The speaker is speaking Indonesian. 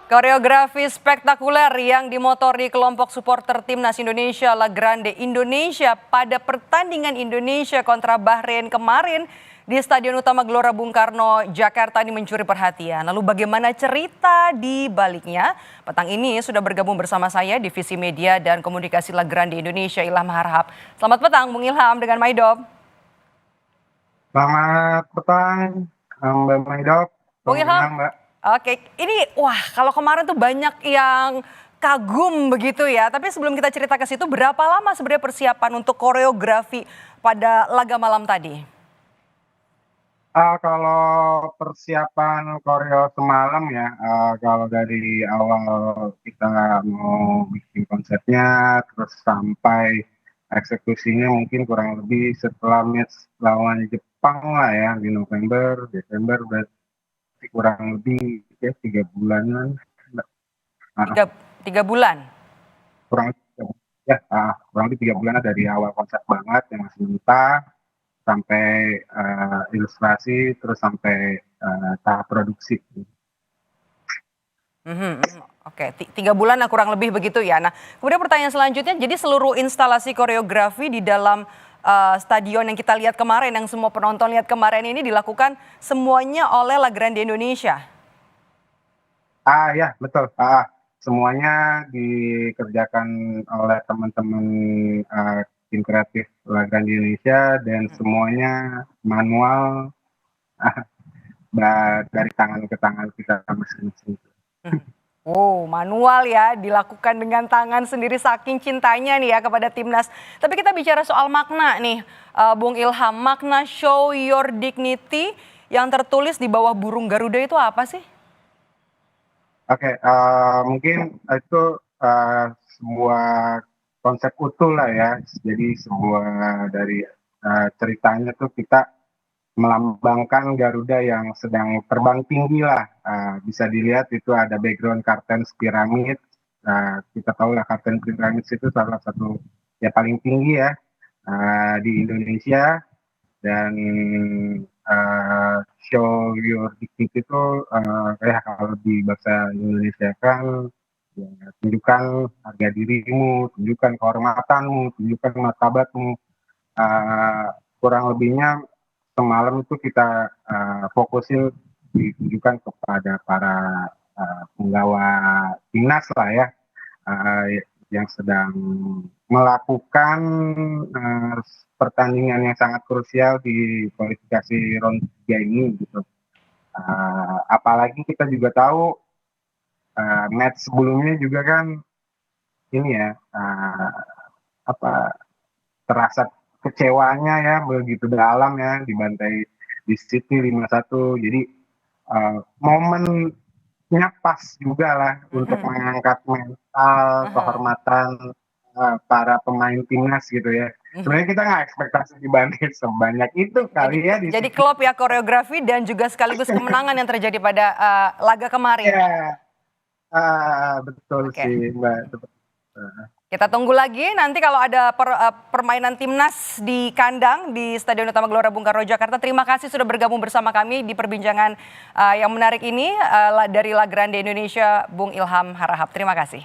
Koreografi spektakuler yang dimotori kelompok supporter timnas Indonesia La Grande Indonesia pada pertandingan Indonesia kontra Bahrain kemarin di Stadion Utama Gelora Bung Karno, Jakarta ini mencuri perhatian. Lalu bagaimana cerita di baliknya? Petang ini sudah bergabung bersama saya Divisi Media dan Komunikasi La Grande Indonesia Ilham Harahap. Selamat petang Bung Ilham dengan Maidop. Selamat petang, Mbak Maidop. Bung Ilham, Mbak. oke, ini wah kalau kemarin tuh banyak yang kagum begitu ya. Tapi sebelum kita cerita ke situ, berapa lama sebenarnya persiapan untuk koreografi pada laga malam tadi? Kalau persiapan koreo semalam ya, kalau dari awal kita mau bikin konsepnya, terus sampai eksekusinya mungkin kurang lebih setelah match lawan Jepang lah ya di November, Desember berarti kurang lebih ya 3 bulanan. Ah, Tiga bulan. kurang ya kurang lebih 3 bulan dari awal konsep banget yang masih mentah sampai ilustrasi terus sampai tahap produksi. Oke, 3 bulan lah kurang lebih begitu ya. Nah, kemudian pertanyaan selanjutnya, jadi seluruh instalasi koreografi di dalam stadion yang kita lihat kemarin, yang semua penonton lihat kemarin ini dilakukan semuanya oleh La Grande Indonesia. Ya betul. Semuanya dikerjakan oleh teman-teman tim kreatif La Grande Indonesia dan semuanya manual dari tangan ke tangan kita masing-masing. Wow, manual ya, dilakukan dengan tangan sendiri saking cintanya nih ya kepada timnas. Tapi kita bicara soal makna nih, Bung Ilham, makna show your dignity yang tertulis di bawah burung Garuda itu apa sih? Oke, mungkin itu sebuah konsep utuh lah ya. Jadi sebuah dari ceritanya tuh kita melambangkan Garuda yang sedang terbang tinggi lah. Bisa dilihat itu ada background Kartens piramid. Kita tahu lah Kartens piramid itu salah satu ya paling tinggi ya di Indonesia. Dan show your dignity itu kayak kalau di bahasa Indonesia kan ya, tunjukkan harga dirimu, tunjukkan kehormatanmu, tunjukkan martabatmu. Kurang lebihnya semalam itu kita fokusin ditujukan kepada para penggawa timnas lah ya, yang sedang melakukan pertandingan yang sangat krusial di kualifikasi ronde 3 ini gitu. Apalagi kita juga tahu match sebelumnya juga kan ini ya terasa kecewanya ya begitu dalam ya dibantai di City 5-1. Jadi momennya pas juga lah untuk mengangkat mental, kehormatan para pemain timnas gitu ya. Sebenarnya kita nggak ekspektasi dibantai sebanyak itu kali ya. Jadi klop ya koreografi dan juga sekaligus kemenangan yang terjadi pada laga kemarin. Ya, betul sih Mbak. Kita tunggu lagi nanti kalau ada permainan timnas di kandang di Stadion Utama Gelora Bung Karno Jakarta. Terima kasih sudah bergabung bersama kami di perbincangan yang menarik ini dari La Grande Indonesia, Bung Ilham Harahap. Terima kasih.